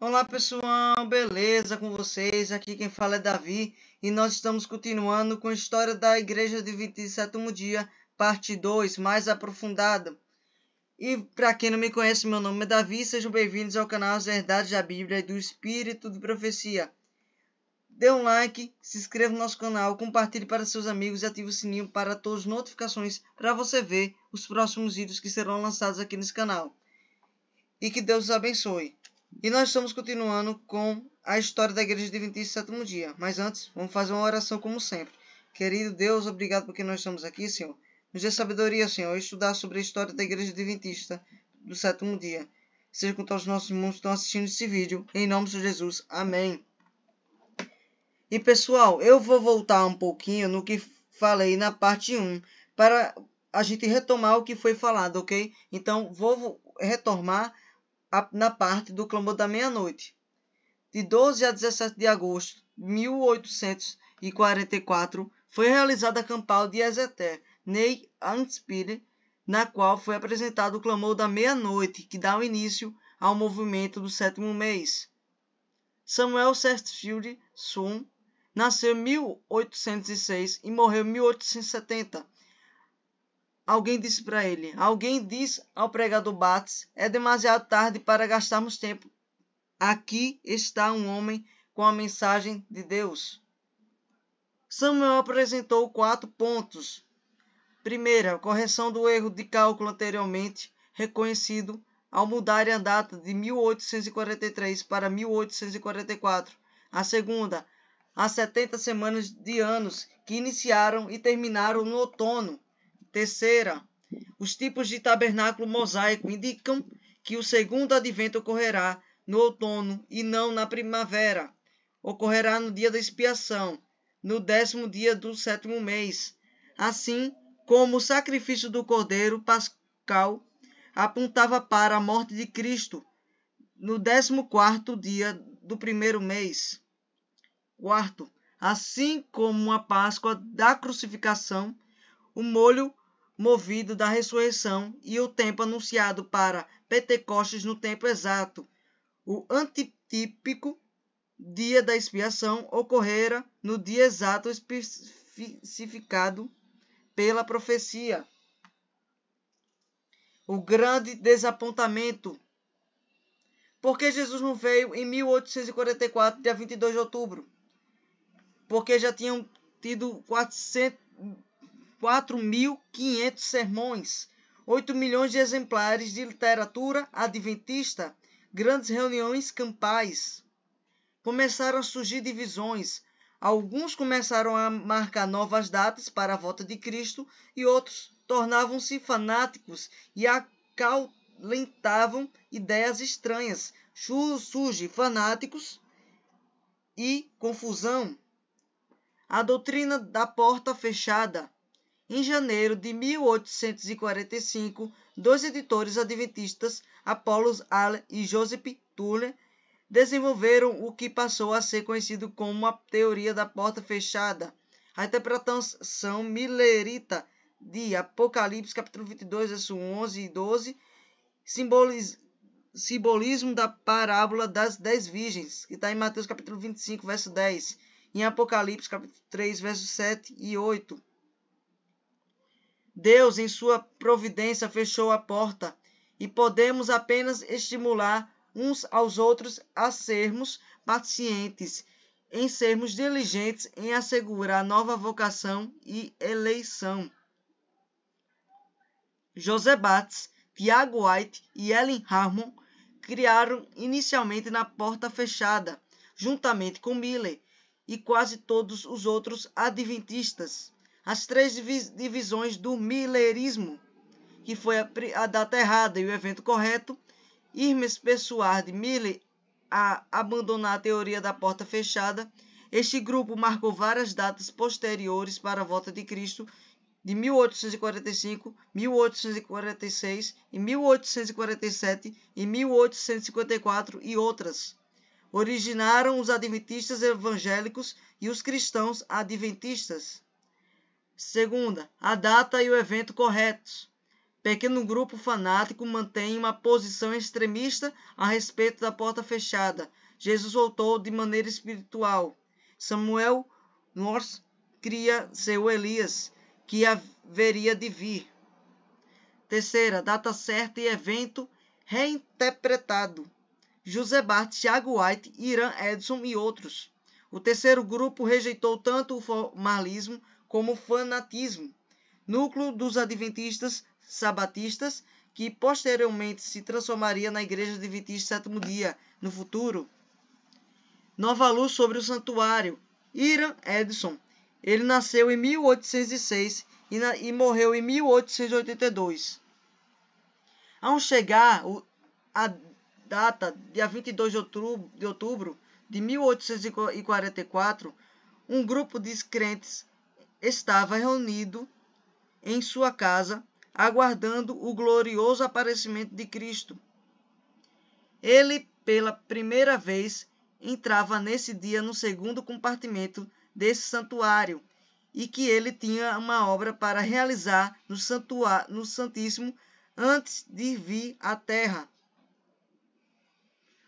Olá pessoal, beleza com vocês? Aqui quem fala é Davi e nós estamos continuando com a história da Igreja Adventista do Sétimo Dia, parte 2, mais aprofundada. E para quem não me conhece, meu nome é Davi, sejam bem-vindos ao canal As Verdades da Bíblia e do Espírito de Profecia. Dê um like, se inscreva no nosso canal, compartilhe para seus amigos e ative o sininho para todas as notificações para você ver os próximos vídeos que serão lançados aqui nesse canal. E que Deus os abençoe. E nós estamos continuando com a história da Igreja Adventista do Sétimo Dia. Mas antes, vamos fazer uma oração como sempre. Querido Deus, obrigado porque nós estamos aqui, Senhor. Nos dê sabedoria, Senhor, a estudar sobre a história da Igreja Adventista do Sétimo Dia. Seja com todos os nossos irmãos que estão assistindo esse vídeo. Em nome de Jesus. Amém. E pessoal, eu vou voltar um pouquinho no que falei na parte 1 para a gente retomar o que foi falado, ok? Então, vou retomar na parte do clamor da meia-noite. De 12 a 17 de agosto de 1844, foi realizada a campal de Exeter, Ney Hampshire, na qual foi apresentado o clamor da meia-noite, que dá o início ao movimento do sétimo mês. Samuel Sarsfield Sun nasceu em 1806 e morreu em 1870. Alguém disse para ele, alguém diz ao pregador Bates, é demasiado tarde para gastarmos tempo. Aqui está um homem com a mensagem de Deus. Samuel apresentou 4 pontos. Primeira, correção do erro de cálculo anteriormente reconhecido ao mudarem a data de 1843 para 1844. A segunda, as 70 semanas de anos que iniciaram e terminaram no outono. Terceira, os tipos de tabernáculo mosaico indicam que o segundo advento ocorrerá no outono e não na primavera. Ocorrerá no dia da expiação, no 10º dia do sétimo mês. Assim como o sacrifício do Cordeiro Pascal apontava para a morte de Cristo, no 14º dia do primeiro mês. Quarto, assim como a Páscoa da crucificação, o molho movido da ressurreição e o tempo anunciado para Pentecostes no tempo exato. O antitípico dia da expiação ocorrera no dia exato especificado pela profecia. O grande desapontamento. Por que Jesus não veio em 1844, dia 22 de outubro? Porque já tinham tido 4.500 sermões, 8 milhões de exemplares de literatura adventista, grandes reuniões campais. Começaram a surgir divisões. Alguns começaram a marcar novas datas para a volta de Cristo e outros tornavam-se fanáticos e acalentavam ideias estranhas. Surgem fanáticos e confusão. A doutrina da porta fechada. Em janeiro de 1845, 2 editores adventistas, Apollos Allen e Joseph Turner, desenvolveram o que passou a ser conhecido como a teoria da porta fechada. A interpretação milerita de Apocalipse, capítulo 22, versos 11 e 12, simbolismo da parábola das 10 virgens, que está em Mateus, capítulo 25, verso 10, em Apocalipse, capítulo 3, versos 7 e 8. Deus, em sua providência, fechou a porta e podemos apenas estimular uns aos outros a sermos pacientes, em sermos diligentes em assegurar nova vocação e eleição. José Bates, Tiago White e Ellen Harmon criaram inicialmente na porta fechada, juntamente com Miller e quase todos os outros adventistas, as 3 divisões do millerismo, que foi a data errada e o evento correto. Irmes persuade Miller a abandonar a teoria da porta fechada. Este grupo marcou várias datas posteriores para a volta de Cristo, de 1845, 1846, e 1847 e 1854 e outras. Originaram os adventistas evangélicos e os cristãos adventistas. Segunda, a data e o evento corretos. pequeno grupo fanático mantém uma posição extremista a respeito da porta fechada. Jesus voltou de maneira espiritual. Samuel North cria seu Elias, que haveria de vir. Terceira, data certa e evento reinterpretado. José Bart, Tiago White, Iran Edson e outros. O terceiro grupo rejeitou tanto o formalismo como o fanatismo, núcleo dos adventistas sabatistas, que posteriormente se transformaria na Igreja Adventista Sétimo Dia no futuro. Nova luz sobre o santuário. Iran Edson. Ele nasceu em 1806 e morreu em 1882. Ao chegar a data, dia 22 de outubro de 1844, um grupo de crentes estava reunido em sua casa, aguardando o glorioso aparecimento de Cristo. Ele, pela primeira vez, entrava nesse dia no segundo compartimento desse santuário, e que ele tinha uma obra para realizar no Santíssimo antes de vir à terra.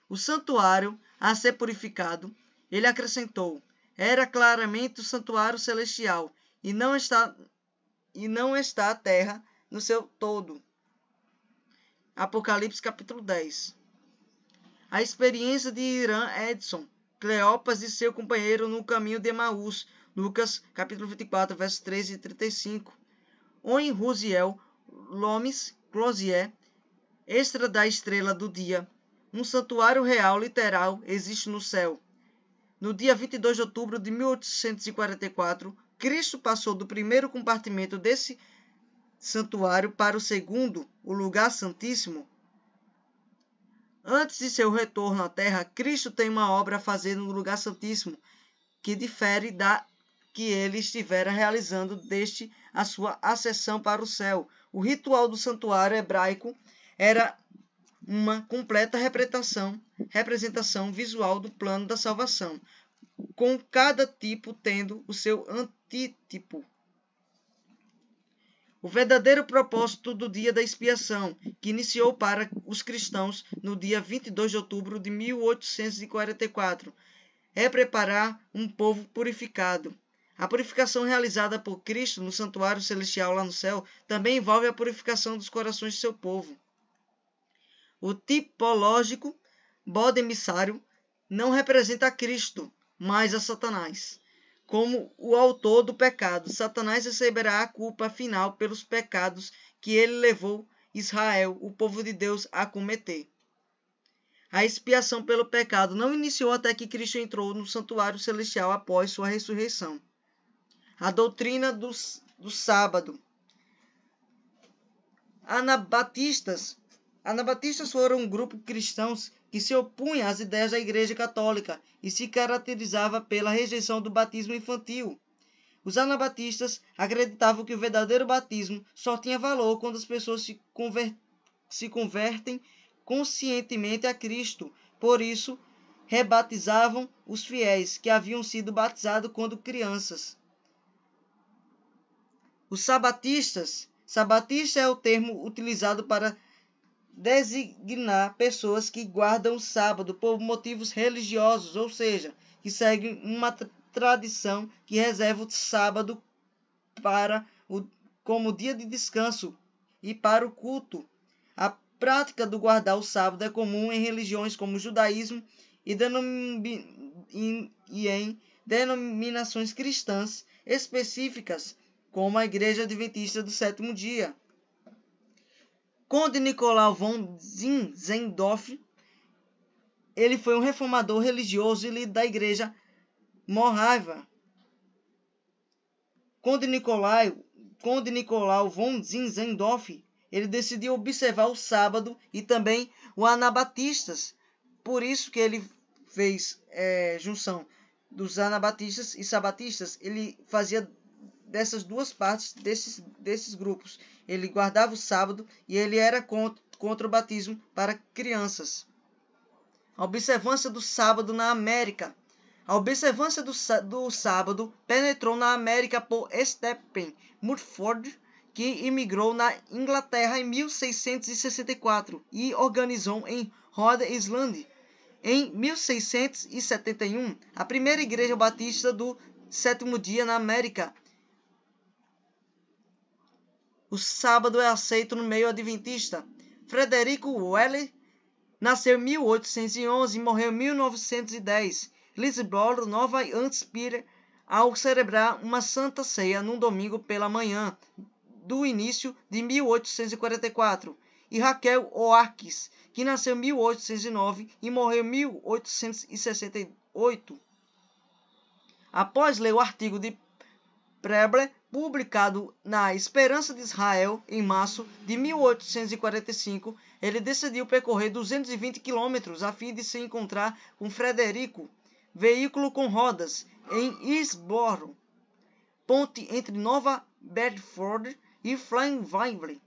O santuário a ser purificado, ele acrescentou, era claramente o santuário celestial, e não está a terra no seu todo. Apocalipse capítulo 10. A experiência de Iran Edson, Cleopas e seu companheiro no caminho de Emaús, Lucas capítulo 24, versos 13 e 35. Owen Ruziel Lomes Closier, extra da estrela do dia. Um santuário real literal existe no céu. No dia 22 de outubro de 1844, Cristo passou do primeiro compartimento desse santuário para o segundo, o lugar santíssimo. Antes de seu retorno à terra, Cristo tem uma obra a fazer no lugar santíssimo, que difere da que ele estivera realizando desde a sua ascensão para o céu. O ritual do santuário hebraico era uma completa representação visual do plano da salvação, com cada tipo tendo o seu antítipo. O verdadeiro propósito do dia da expiação, que iniciou para os cristãos no dia 22 de outubro de 1844, é preparar um povo purificado. A purificação realizada por Cristo no santuário celestial lá no céu também envolve a purificação dos corações de seu povo. O tipológico bode emissário não representa a Cristo, mas a Satanás. Como o autor do pecado, Satanás receberá a culpa final pelos pecados que ele levou Israel, o povo de Deus, a cometer. A expiação pelo pecado não iniciou até que Cristo entrou no santuário celestial após sua ressurreição. A doutrina do sábado. Anabatistas foram um grupo de cristãos que se opunha às ideias da Igreja Católica e se caracterizava pela rejeição do batismo infantil. Os anabatistas acreditavam que o verdadeiro batismo só tinha valor quando as pessoas se convertem conscientemente a Cristo. Por isso, rebatizavam os fiéis que haviam sido batizados quando crianças. Os sabatistas. Sabatista é o termo utilizado para designar pessoas que guardam o sábado por motivos religiosos, ou seja, que seguem uma tradição que reserva o sábado como dia de descanso e para o culto. A prática do guardar o sábado é comum em religiões como o judaísmo e em denominações cristãs específicas, como a Igreja Adventista do Sétimo Dia. Conde Nicolau von Zinzendorf, ele foi um reformador religioso e líder da Igreja Moraviana. Conde Nicolau von Zinzendorf, ele decidiu observar o sábado e também o anabatistas. Por isso que ele fez junção dos anabatistas e sabatistas. Ele fazia dessas duas partes desses grupos. Ele guardava o sábado e ele era contra o batismo para crianças. A observância do sábado na América. A observância do sábado penetrou na América por Stephen Mumford, que imigrou na Inglaterra em 1664 e organizou em Rhode Island, em 1671, a primeira igreja batista do sétimo dia na América. O sábado é aceito no meio adventista. Frederico Weller nasceu em 1811 e morreu em 1910. Lisboro, Nova Hampshire, ao celebrar uma santa ceia num domingo pela manhã do início de 1844. E Raquel Oakes, que nasceu em 1809 e morreu em 1868. Após ler o artigo de Preble, publicado na Esperança de Israel em março de 1845, ele decidiu percorrer 220 quilômetros a fim de se encontrar com Frederico, veículo com rodas, em Hillsborough, ponte entre Nova Bedford e Flaminville.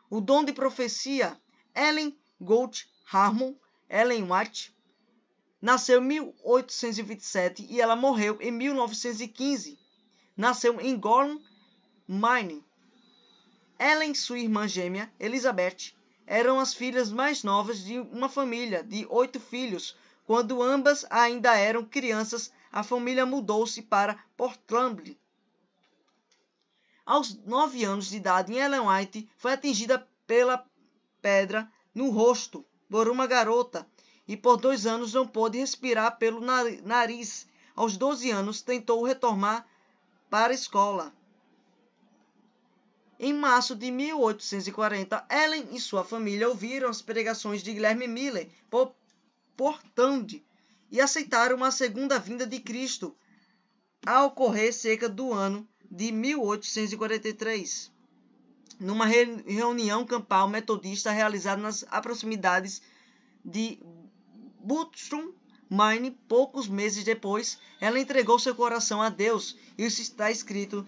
O dom de profecia. Ellen Gould Harmon, Ellen White, nasceu em 1827 e ela morreu em 1915. Nasceu em Gorham, Maine. Ellen e sua irmã gêmea, Elizabeth, eram as filhas mais novas de uma família de 8 filhos. Quando ambas ainda eram crianças, a família mudou-se para Portland. Aos 9 anos de idade, Ellen White foi atingida pela pedra no rosto por uma garota e por 2 anos não pôde respirar pelo nariz. Aos 12 anos, tentou retornar para a escola. Em março de 1840, Ellen e sua família ouviram as pregações de Guilherme Miller por Portland e aceitaram a segunda vinda de Cristo, a ocorrer cerca do ano de 1843, numa reunião campal metodista realizada nas proximidades de Butchum, Maine. Poucos meses depois, ela entregou seu coração a Deus. Isso está escrito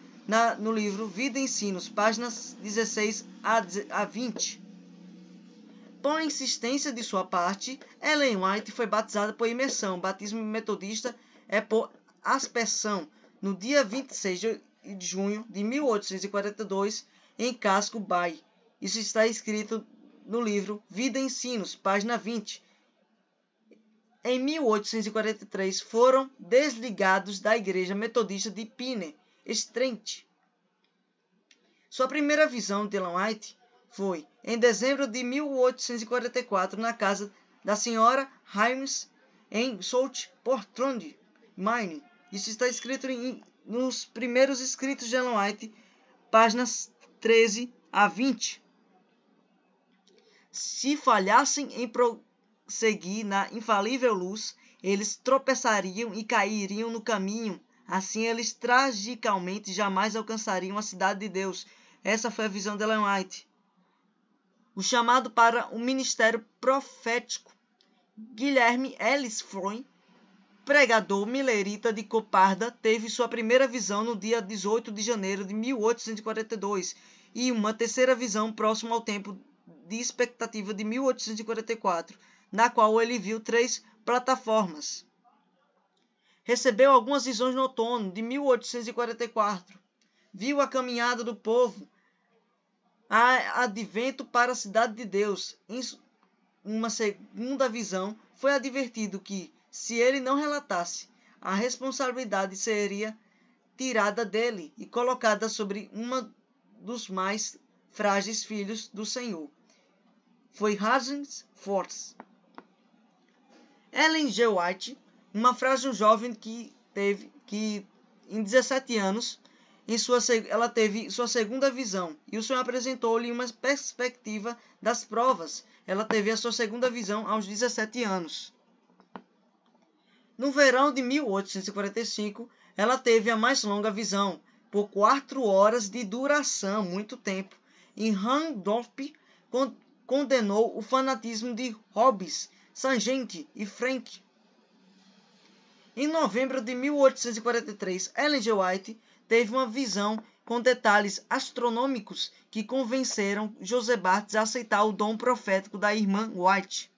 no livro Vida e Ensinos, páginas 16 a 20. Por insistência de sua parte, Ellen White foi batizada por imersão. Batismo metodista é por aspersão, no dia 26 de junho de 1842, em Casco Bay. Isso está escrito no livro Vida e Ensinos, página 20. Em 1843, foram desligados da Igreja Metodista de Pine Street. Sua primeira visão de Ellen White foi em dezembro de 1844, na casa da senhora Himes, em South Portland, Maine. Isso está escrito nos primeiros escritos de Ellen White, páginas 13 a 20. Se falhassem em prosseguir na infalível luz, eles tropeçariam e cairiam no caminho. Assim, eles tragicamente jamais alcançariam a cidade de Deus. Essa foi a visão de Ellen White. O chamado para o ministério profético. Guilherme Ellis Freund, pregador milerita de Coparda, teve sua primeira visão no dia 18 de janeiro de 1842 e uma terceira visão próximo ao tempo de expectativa de 1844, na qual ele viu 3 plataformas. Recebeu algumas visões no outono de 1844. Viu a caminhada do povo a advento para a cidade de Deus. Em uma segunda visão, foi advertido que, se ele não relatasse, a responsabilidade seria tirada dele e colocada sobre uma dos mais frágeis filhos do Senhor. Foi Hazen Force. Ellen G. White, uma frágil jovem que em 17 anos, ela teve sua segunda visão, e o Senhor apresentou-lhe uma perspectiva das provas. Ela teve a sua segunda visão aos 17 anos. No verão de 1845, ela teve a mais longa visão, por 4 horas de duração, muito tempo. Em Randolph, condenou o fanatismo de Hobbes, Sargent e Frank. Em novembro de 1843, Ellen G. White teve uma visão com detalhes astronômicos que convenceram José Barthes a aceitar o dom profético da irmã White.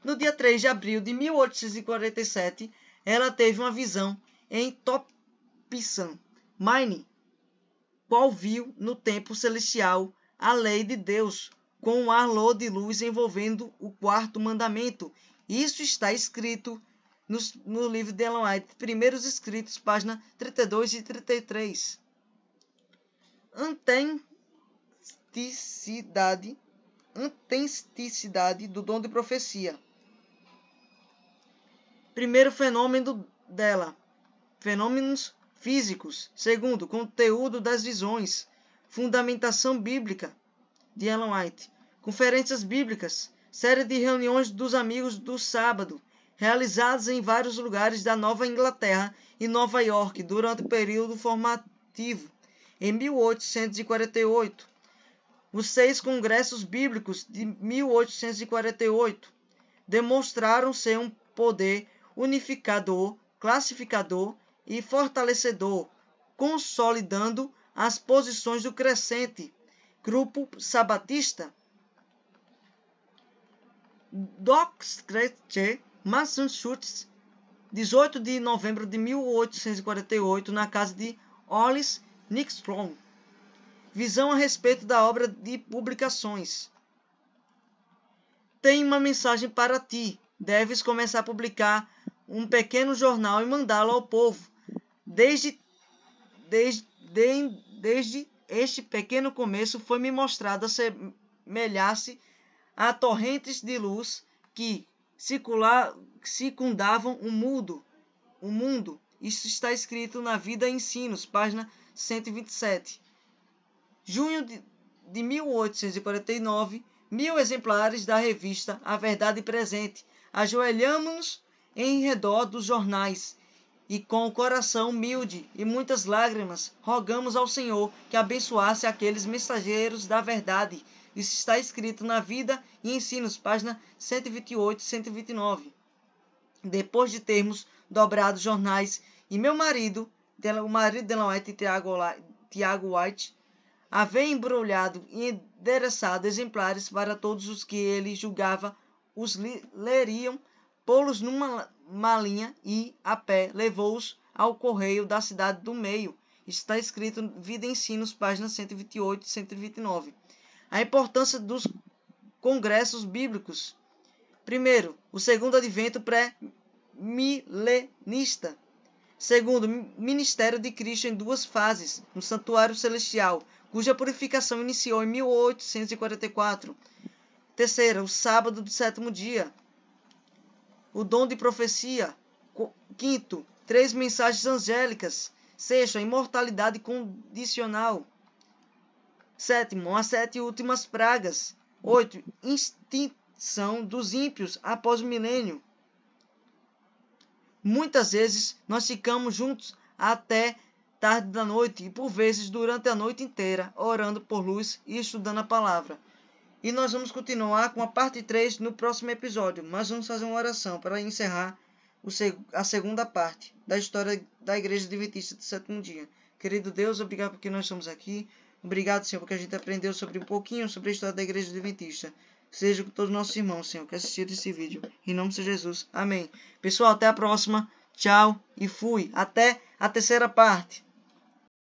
No dia 3 de abril de 1847, ela teve uma visão em Topsham, Maine. qual viu no templo celestial a lei de Deus, com um halo de luz envolvendo o quarto mandamento. Isso está escrito no livro de Ellen White, Primeiros Escritos, página 32 e 33. Autenticidade do dom de profecia. Primeiro fenômeno dela, fenômenos físicos. Segundo, conteúdo das visões. Fundamentação bíblica de Ellen White. Conferências bíblicas. Série de reuniões dos amigos do sábado, realizadas em vários lugares da Nova Inglaterra e Nova York durante o período formativo. Em 1848, os 6 congressos bíblicos de 1848 demonstraram ser um poder unificador, classificador e fortalecedor, consolidando as posições do crescente grupo sabatista. Doxcrest, Massachusetts, 18 de novembro de 1848, na casa de Hollis Nixon. Visão a respeito da obra de publicações. Tenho uma mensagem para ti. Deves começar a publicar um pequeno jornal e mandá-lo ao povo. Desde este pequeno começo foi-me mostrado assemelhar-se a torrentes de luz que circundavam o mundo. Isso está escrito na Vida e Ensinos, página 127. Junho de 1849, 1000 exemplares da revista A Verdade Presente. Ajoelhamo-nos em redor dos jornais e, com o coração humilde e muitas lágrimas, rogamos ao Senhor que abençoasse aqueles mensageiros da verdade. Isso está escrito na Vida e Ensinos, página 128 e 129. Depois de termos dobrado os jornais, e meu marido, o marido de Ellen White, Tiago White, havia embrulhado e endereçado exemplares para todos os que ele julgava os leriam, pô-los numa malinha e, a pé, levou-os ao correio da cidade do meio. Está escrito Vida e Ensinos, páginas 128 e 129. A importância dos congressos bíblicos. Primeiro, o segundo advento pré-milenista. Segundo, ministério de Cristo em 2 fases, no santuário celestial, cuja purificação iniciou em 1844. Terceira, o sábado do 7º dia. O dom de profecia. Quinto, 3 mensagens angélicas. Sexto, a imortalidade condicional. Sétimo, as 7 últimas pragas. 8, extinção dos ímpios após o milênio. Muitas vezes nós ficamos juntos até tarde da noite e por vezes durante a noite inteira, orando por luz e estudando a palavra. E nós vamos continuar com a parte 3 no próximo episódio, mas vamos fazer uma oração para encerrar a segunda parte da história da Igreja Adventista do 7º dia. Querido Deus, obrigado porque nós estamos aqui. Obrigado, Senhor, porque a gente aprendeu um pouquinho sobre a história da Igreja Adventista. Seja com todos os nossos irmãos, Senhor, que assistiram esse vídeo. Em nome de Jesus. Amém. Pessoal, até a próxima. Tchau e fui. Até a terceira parte.